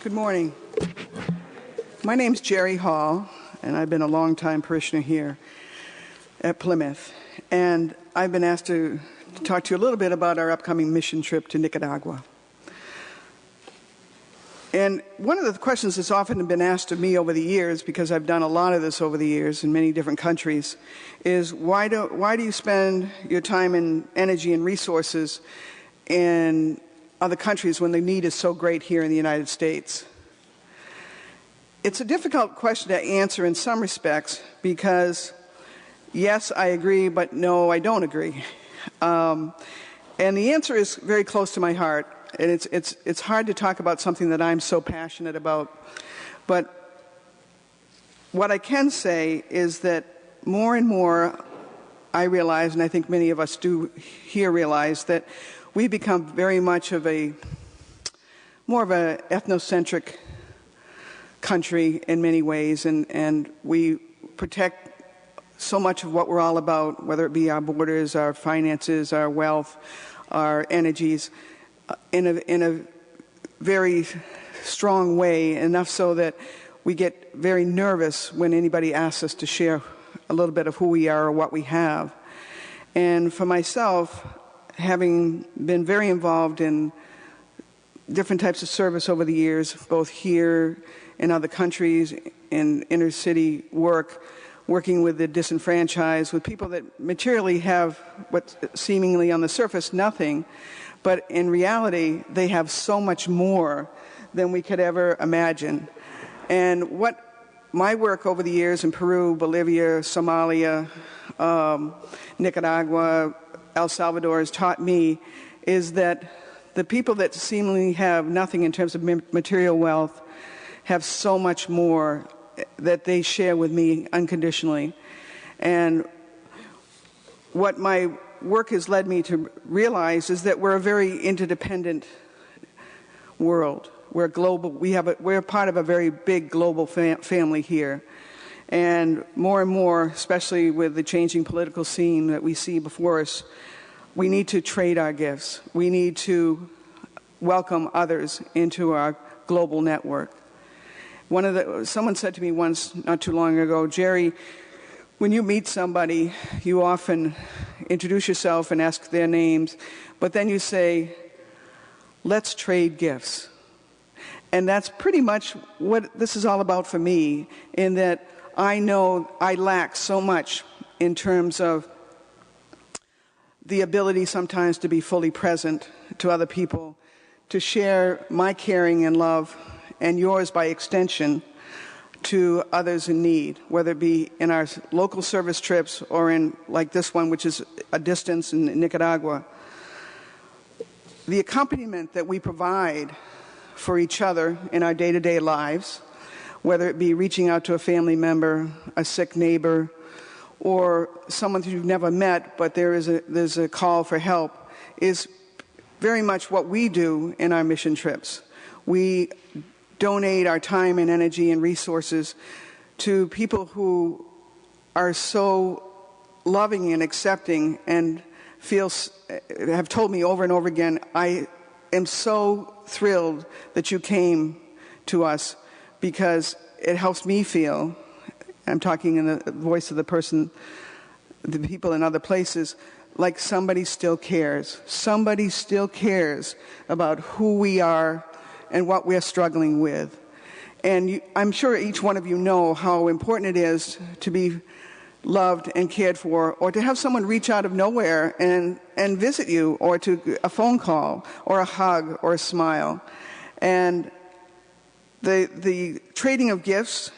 Good morning. My name's Geri Hall, and I've been a long-time parishioner here at Plymouth. And I've been asked to talk to you a little bit about our upcoming mission trip to Nicaragua. And one of the questions that's often been asked of me over the years, because I've done a lot of this over the years in many different countries, is why do you spend your time and energy and resources in other countries when the need is so great here in the United States? It's a difficult question to answer in some respects because, yes, I agree, but no, I don't agree. And the answer is very close to my heart, and it's hard to talk about something that I'm so passionate about. But what I can say is that more and more I realize, and I think many of us do here realize, that we become very much of more of an ethnocentric country in many ways, and we protect so much of what we're all about, whether it be our borders, our finances, our wealth, our energies, in a very strong way, enough so that we get very nervous when anybody asks us to share a little bit of who we are or what we have. And for myself, having been very involved in different types of service over the years, both here in other countries, in inner city working with the disenfranchised, with people that materially have what seemingly on the surface nothing, but in reality they have so much more than we could ever imagine. And what my work over the years in Peru, Bolivia, Somalia, Nicaragua, El Salvador has taught me is that the people that seemingly have nothing in terms of material wealth have so much more that they share with me unconditionally. And what my work has led me to realize is that we're a very interdependent world. We're global. We're part of a very big global family here. And more, especially with the changing political scene that we see before us, we need to trade our gifts. We need to welcome others into our global network. Someone said to me once, not too long ago, Geri, when you meet somebody, you often introduce yourself and ask their names, but then you say, let's trade gifts. And that's pretty much what this is all about for me, in that I know I lack so much in terms of the ability sometimes to be fully present to other people, to share my caring and love, and yours by extension, to others in need, whether it be in our local service trips or in, like this one, which is a distance in Nicaragua. The accompaniment that we provide for each other in our day-to-day lives, whether it be reaching out to a family member, a sick neighbor, or someone who you've never met, but there's a call for help, is very much what we do in our mission trips. We donate our time and energy and resources to people who are so loving and accepting and have told me over and over again, I am so thrilled that you came to us because it helps me feel, I'm talking in the voice of the people in other places, like somebody still cares. Somebody still cares about who we are and what we're struggling with. And I'm sure each one of you know how important it is to be loved and cared for, or to have someone reach out of nowhere and visit you, or to a phone call, or a hug, or a smile. And the trading of gifts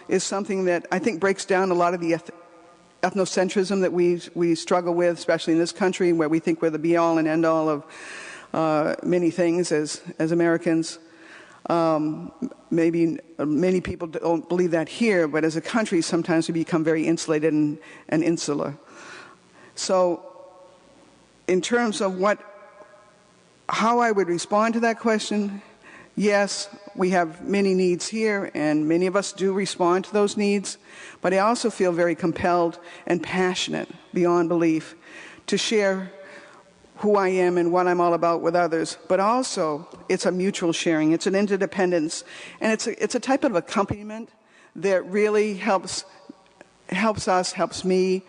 is something that I think breaks down a lot of the ethnocentrism that we struggle with, especially in this country, where we think we're the be-all and end-all of many things as Americans. Maybe many people don't believe that here, but as a country, sometimes we become very insulated and insular. So in terms of how I would respond to that question, yes, we have many needs here, and many of us do respond to those needs, but I also feel very compelled and passionate beyond belief to share who I am and what I'm all about with others, but also it's a mutual sharing. It's an interdependence, and it's a type of accompaniment that really helps me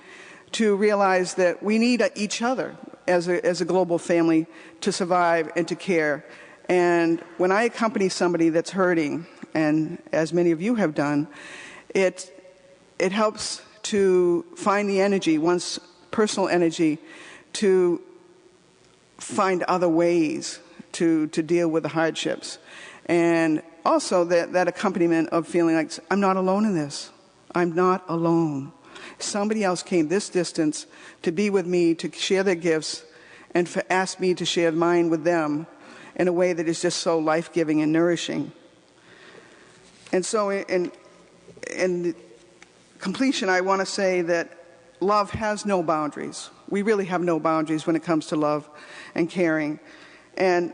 to realize that we need each other as a global family to survive and to care. And when I accompany somebody that's hurting, and as many of you have done, it helps to find the energy, one's personal energy, to find other ways to deal with the hardships. And also that accompaniment of feeling like, I'm not alone in this. I'm not alone. Somebody else came this distance to be with me, to share their gifts, and ask me to share mine with them in a way that is just so life-giving and nourishing. And so in completion, I want to say that love has no boundaries. We really have no boundaries when it comes to love and caring. And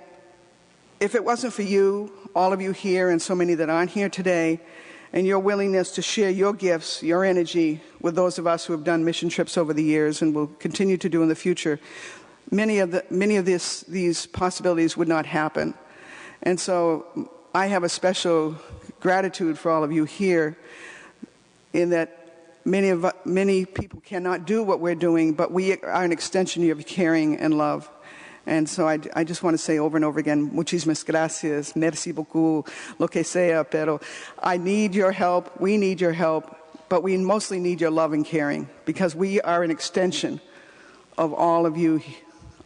if it wasn't for you, all of you here and so many that aren't here today, and your willingness to share your gifts, your energy with those of us who have done mission trips over the years and will continue to do in the future, many of these possibilities would not happen. And so I have a special gratitude for all of you here, in that many people cannot do what we're doing, but we are an extension of caring and love. And so I just want to say over and over again, muchísimas gracias, merci beaucoup, lo que sea, pero I need your help, we need your help, but we mostly need your love and caring, because we are an extension of all of you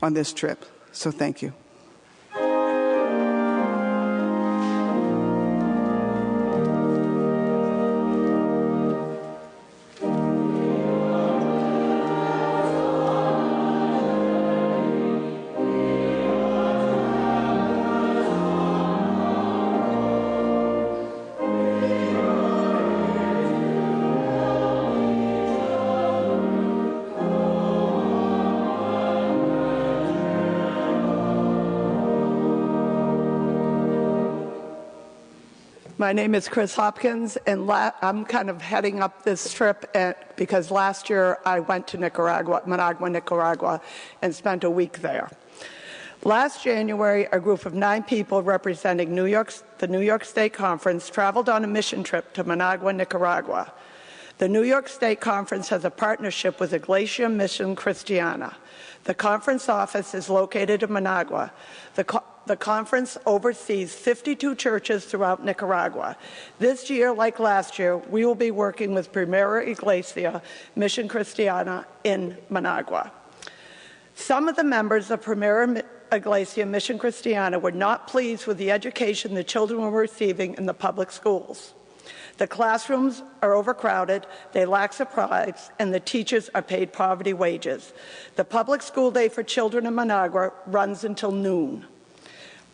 on this trip. So thank you. My name is Chris Hopkins, and I'm kind of heading up this trip because last year I went to Managua, Nicaragua, and spent a week there. Last January, a group of 9 people representing the New York State Conference traveled on a mission trip to Managua, Nicaragua. The New York State Conference has a partnership with Iglesia Mission Cristiana. The conference office is located in Managua. The conference oversees 52 churches throughout Nicaragua. This year, like last year, we will be working with Primera Iglesia Mission Cristiana in Managua. Some of the members of Primera Iglesia Mission Cristiana were not pleased with the education the children were receiving in the public schools. The classrooms are overcrowded, they lack supplies, and the teachers are paid poverty wages. The public school day for children in Managua runs until noon.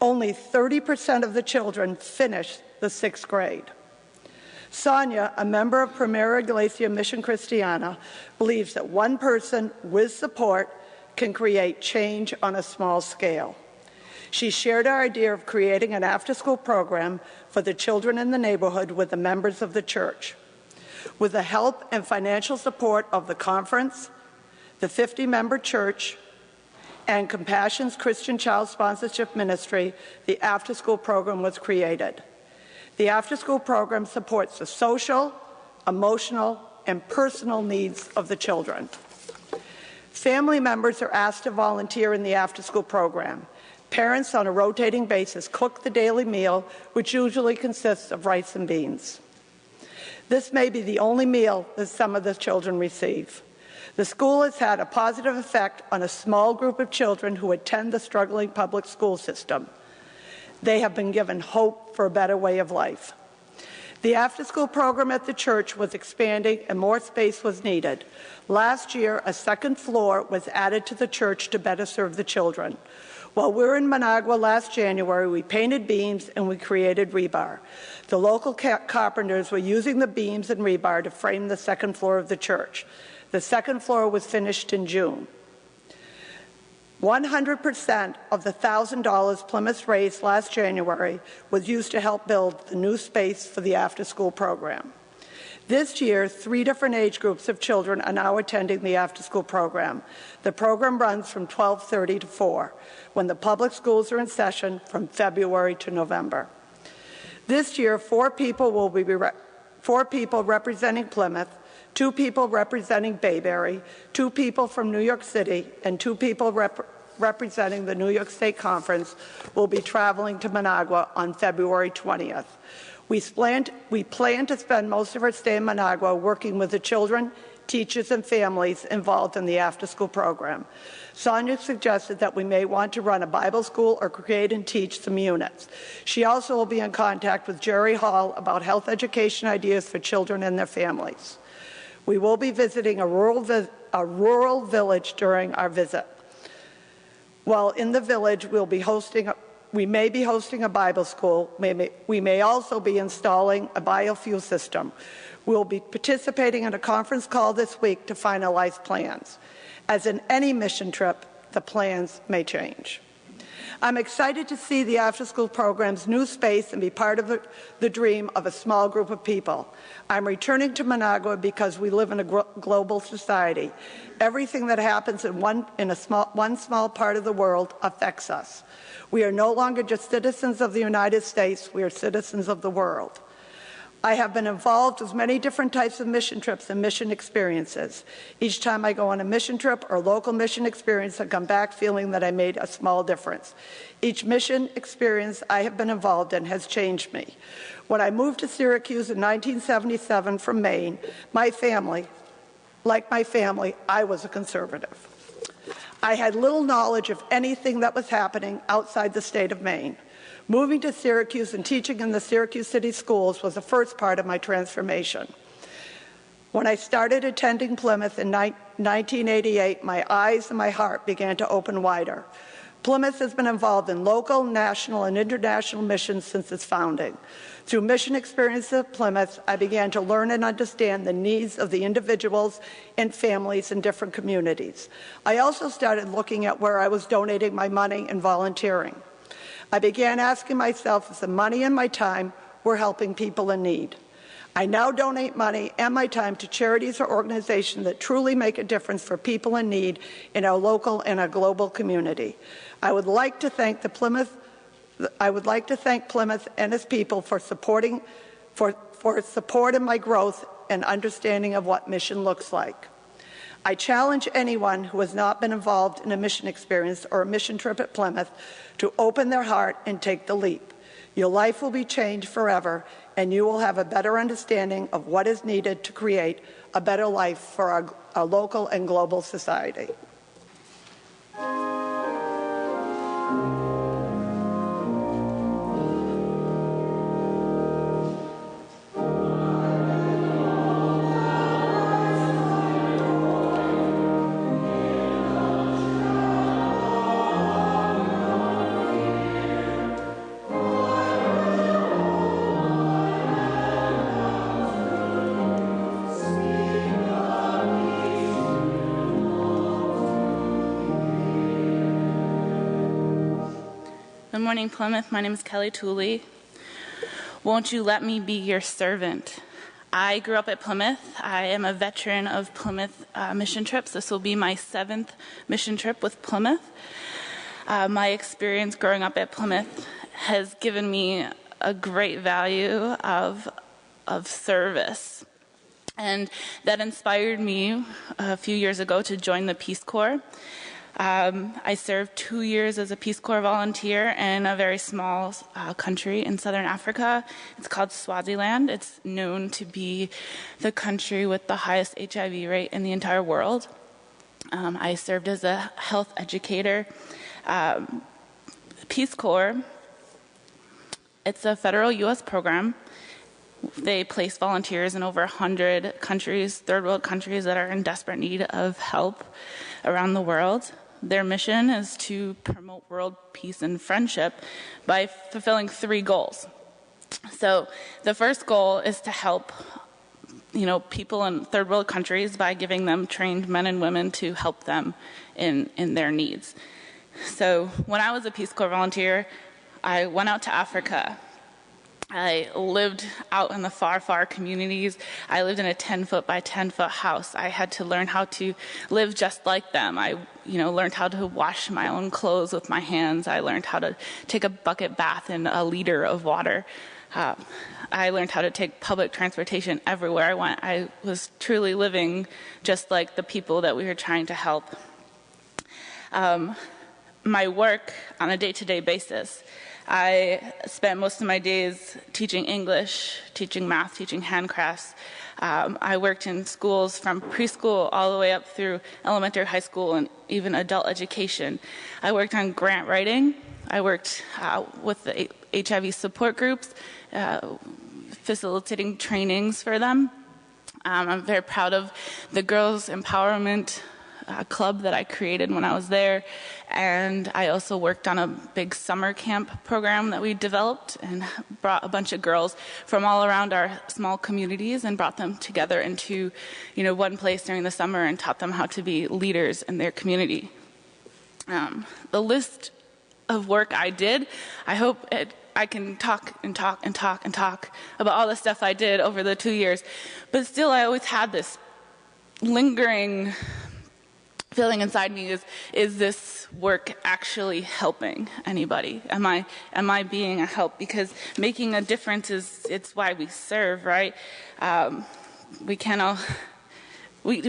Only 30% of the children finish the 6th grade. Sonia, a member of Primera Iglesia Mission Cristiana, believes that one person with support can create change on a small scale. She shared our idea of creating an after-school program for the children in the neighborhood with the members of the church. With the help and financial support of the conference, the 50-member church, and Compassion's Christian Child Sponsorship Ministry, the after-school program was created. The after-school program supports the social, emotional, and personal needs of the children. Family members are asked to volunteer in the after-school program. Parents on a rotating basis cook the daily meal, which usually consists of rice and beans. This may be the only meal that some of the children receive. The school has had a positive effect on a small group of children who attend the struggling public school system. They have been given hope for a better way of life. The after-school program at the church was expanding and more space was needed. Last year, a 2nd floor was added to the church to better serve the children. While we were in Managua last January, we painted beams and we created rebar. The local carpenters were using the beams and rebar to frame the 2nd floor of the church. The 2nd floor was finished in June. 100% of the $1,000 Plymouth raised last January was used to help build the new space for the after-school program. This year, 3 different age groups of children are now attending the after-school program. The program runs from 12:30 to 4, when the public schools are in session from February to November. This year, 4 people representing Plymouth, 2 people representing Bayberry, 2 people from New York City, and 2 people representing the New York State Conference will be traveling to Managua on February 20th. We plan to spend most of our stay in Managua working with the children, teachers, and families involved in the after-school program. Sonia suggested that we may want to run a Bible school or create and teach some units. She also will be in contact with Geri Hall about health education ideas for children and their families. We will be visiting a rural village during our visit. While in the village, we may be hosting a Bible school. We may also be installing a biofuel system. We'll be participating in a conference call this week to finalize plans. As in any mission trip, the plans may change. I'm excited to see the after-school program's new space and be part of the dream of a small group of people. I'm returning to Managua because we live in a global society. Everything that happens in one small part of the world affects us. We are no longer just citizens of the United States, we are citizens of the world. I have been involved with many different types of mission trips and mission experiences. Each time I go on a mission trip or local mission experience, I come back feeling that I made a small difference. Each mission experience I have been involved in has changed me. When I moved to Syracuse in 1977 from Maine, like my family, I was a conservative. I had little knowledge of anything that was happening outside the state of Maine. Moving to Syracuse and teaching in the Syracuse City Schools was the first part of my transformation. When I started attending Plymouth in 1988, my eyes and my heart began to open wider. Plymouth has been involved in local, national, and international missions since its founding. Through mission experiences at Plymouth, I began to learn and understand the needs of the individuals and families in different communities. I also started looking at where I was donating my money and volunteering. I began asking myself if the money and my time were helping people in need. I now donate money and my time to charities or organizations that truly make a difference for people in need in our local and our global community. I would like to thank Plymouth and its people for support in my growth and understanding of what mission looks like. I challenge anyone who has not been involved in a mission experience or a mission trip at Plymouth to open their heart and take the leap. Your life will be changed forever, and you will have a better understanding of what is needed to create a better life for our local and global society. Good morning, Plymouth. My name is Kelly Tooley. Won't you let me be your servant? I grew up at Plymouth. I am a veteran of Plymouth mission trips. This will be my 7th mission trip with Plymouth. My experience growing up at Plymouth has given me a great value of service. And that inspired me a few years ago to join the Peace Corps. I served 2 years as a Peace Corps volunteer in a very small country in southern Africa. It's called Swaziland. It's known to be the country with the highest HIV rate in the entire world. I served as a health educator. Peace Corps, it's a federal U.S. program. They place volunteers in over 100 countries, third world countries that are in desperate need of help around the world. Their mission is to promote world peace and friendship by fulfilling 3 goals. So the first goal is to help, people in third world countries by giving them trained men and women to help them in their needs. So when I was a Peace Corps volunteer, I went out to Africa. I lived out in the far, far communities. I lived in a 10-foot by 10-foot house. I had to learn how to live just like them. I, learned how to wash my own clothes with my hands. I learned how to take a bucket bath in a liter of water. I learned how to take public transportation everywhere I went. I was truly living just like the people that we were trying to help. My work on a day-to-day basis, I spent most of my days teaching English, teaching math, teaching handcrafts. I worked in schools from preschool all the way up through elementary, high school, and even adult education. I worked on grant writing. I worked with the HIV support groups, facilitating trainings for them. I'm very proud of the Girls Empowerment Club that I created when I was there. And I also worked on a big summer camp program that we developed and brought a bunch of girls from all around our small communities and brought them together into, one place during the summer and taught them how to be leaders in their community. The list of work I did, I hope I can talk about all the stuff I did over the 2 years. But still, I always had this lingering feeling inside me, is this work actually helping anybody? Am I being a help? Because making a difference it's why we serve, right? We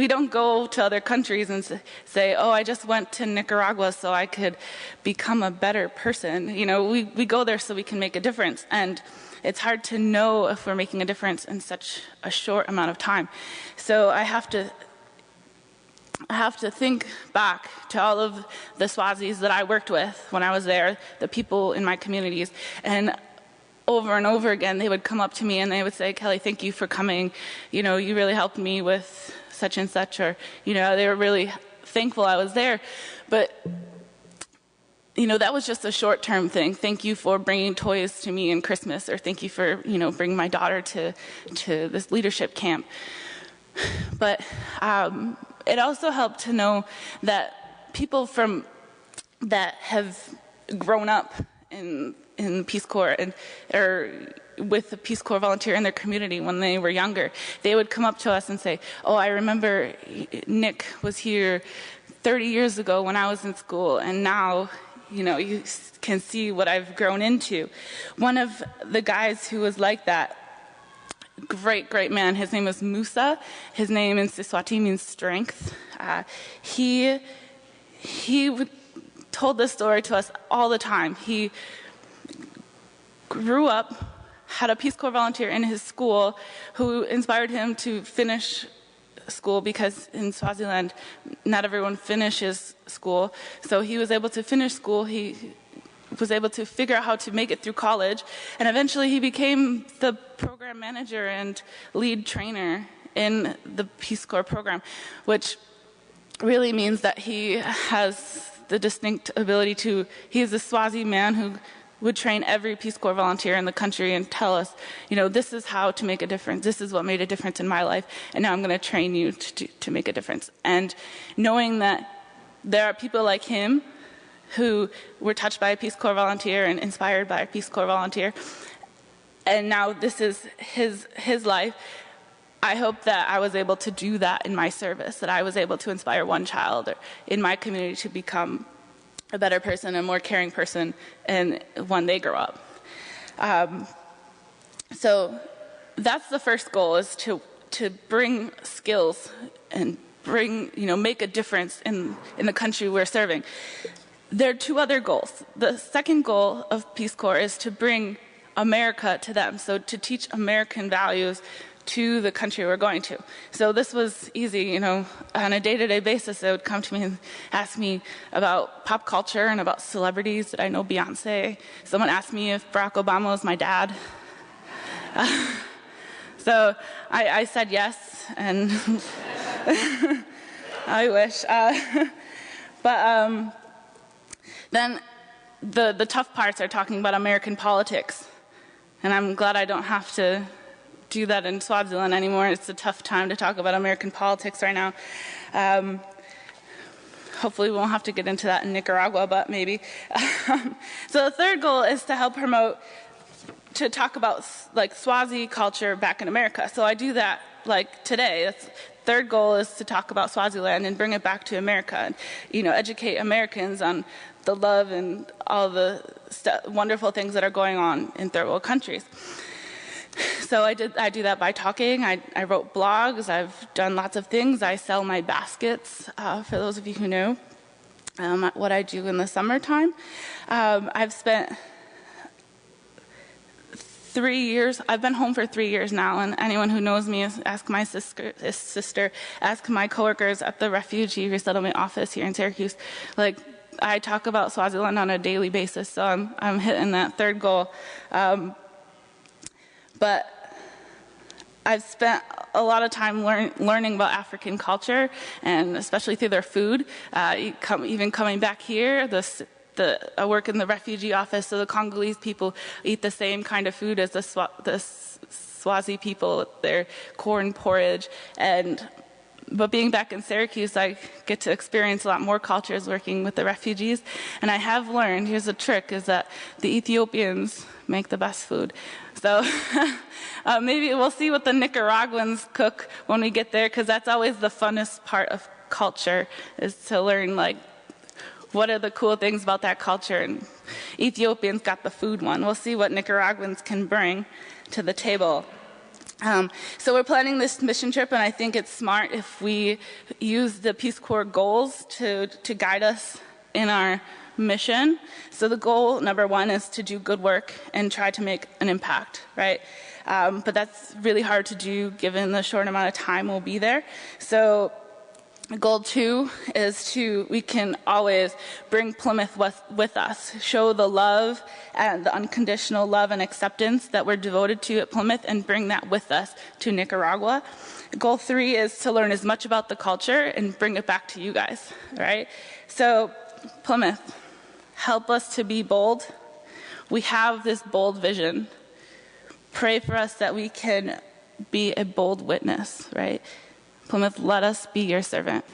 don't go to other countries and say, oh, I just went to Nicaragua so I could become a better person. We go there so we can make a difference. And it's hard to know if we're making a difference in such a short amount of time. So I have to think back to all of the Swazis that I worked with when I was there, the people in my communities, and over again they would come up to me and they would say, Kelly, thank you for coming. You really helped me with such and such, or they were really thankful I was there. But that was just a short-term thing. Thank you for bringing toys to me in Christmas, or thank you for bringing my daughter to this leadership camp. But it also helped to know that people that have grown up in the Peace Corps or with the Peace Corps volunteer in their community when they were younger, they would come up to us and say, oh, I remember Nick was here 30 years ago when I was in school, and now you can see what I've grown into. One of the guys who was like that, great man, his name was Musa. His name in Siswati means strength. He told this story to us all the time. He grew up, had a Peace Corps volunteer in his school who inspired him to finish school, because in Swaziland not everyone finishes school. So he was able to finish school. He was able to figure out how to make it through college, and eventually he became the program manager and lead trainer in the Peace Corps program, which really means that he has the distinct ability he is a Swazi man who would train every Peace Corps volunteer in the country and tell us, this is how to make a difference. This is what made a difference in my life, and now I'm going to train you to make a difference. And knowing that there are people like him who were touched by a Peace Corps volunteer and inspired by a Peace Corps volunteer, and now this is his life, I hope that I was able to do that in my service, that I was able to inspire one child in my community to become a better person, a more caring person, and when they grow up. So that's the first goal, is to bring skills and make a difference in the country we're serving. There are two other goals. The second goal of Peace Corps is to bring America to them, so to teach American values to the country we're going to. So this was easy, on a day-to-day basis. They would come to me and ask me about pop culture and about celebrities. Did I know Beyonce? Someone asked me if Barack Obama was my dad. So I said yes, and I wish. But then the tough parts are talking about American politics. And I'm glad I don't have to do that in Swaziland anymore. It's a tough time to talk about American politics right now. Hopefully we won't have to get into that in Nicaragua, but maybe. So the third goal is to help promote to talk about like Swazi culture back in America. So I do that like today. That's third goal is to talk about Swaziland and bring it back to America, and educate Americans on the love and all the wonderful things that are going on in third world countries. So I do that by talking. I wrote blogs. I've done lots of things. I sell my baskets, for those of you who know what I do in the summertime. I've spent 3 years. I've been home for 3 years now, and anyone who knows me, ask my sister, ask my coworkers at the refugee resettlement office here in Syracuse. Like, I talk about Swaziland on a daily basis, so I'm hitting that third goal. But I've spent a lot of time learning about African culture, and especially through their food. Even coming back here, I work in the refugee office, so the Congolese people eat the same kind of food as the Swazi people, their corn porridge. But being back in Syracuse, I get to experience a lot more cultures working with the refugees. And I have learned, here's a trick, is that the Ethiopians make the best food. So maybe we'll see what the Nicaraguans cook when we get there, because that's always the funnest part of culture, is to learn, like, what are the cool things about that culture. And Ethiopians got the food one. We'll see what Nicaraguans can bring to the table. So we're planning this mission trip, and I think it's smart if we use the Peace Corps goals to guide us in our mission. So the goal, number one, is to do good work and try to make an impact, right? But that's really hard to do given the short amount of time we'll be there. So goal 2 is we can always bring Plymouth with us, show the love and the unconditional love and acceptance that we're devoted to at Plymouth, and bring that with us to Nicaragua. Goal 3 is to learn as much about the culture and bring it back to you guys, right? So Plymouth, help us to be bold. We have this bold vision. Pray for us that we can be a bold witness, right? Plymouth, let us be your servant.